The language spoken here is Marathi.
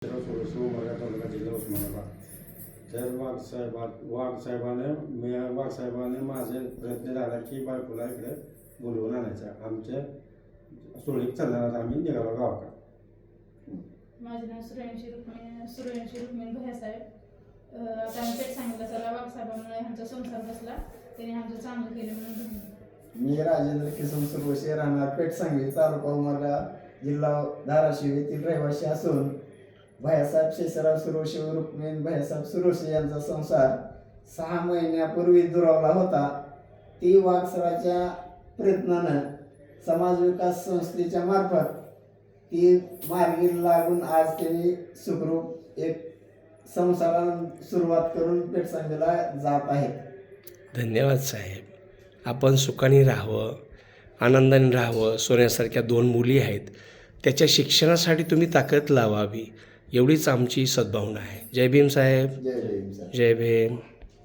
उमरगा तालुका जिल्हा उस्मानाबाद. तर वाघसाहेबाने माझे प्रयत्न झाला की बायकोला इकडे बोलवून आणायचा. आमच्या सोळीक चालणार आम्ही निघालो गावाकडे. माझे नाव सूर्यवंशी रुक्मिणी भैयासाहेब. आता आम्ही पेठ सांगितलं चला वाघसाहेबांमुळे ह्यांचा संसार बसला, त्यांनी आमचं चांगलं केलं म्हणून धन्यवाद. मी राजेंद्र किसन सुरवशी, राहणार पेठ सांगली, तालुका उमरगा, जिल्हा धाराशिव येथील रहिवासी असून भैयासाहेब शेषराव सुरवशी व रुक्मिणी भैयासाहेब सुरवशी यांचा संसार 6 महिन्यापूर्वी दुरावला होता. ती वाघसराच्या प्रयत्नानं समाज विकास संस्थेच्या मार्फत ती मार्गी लागून आज त्यांनी सुखरूप एक संसाराला सुरुवात करून पेठ सांगलीला जात आहेत. धन्यवाद साहेब. आपण सुखाने राहावं, आनंदाने राहावं. सोन्यासारख्या 2 मुली आहेत, त्याच्या शिक्षणासाठी तुम्ही ताकद लावावी एवढीच आमची सद्भावना आहे. जय भीम साहेब. जय भीम. जय भीम.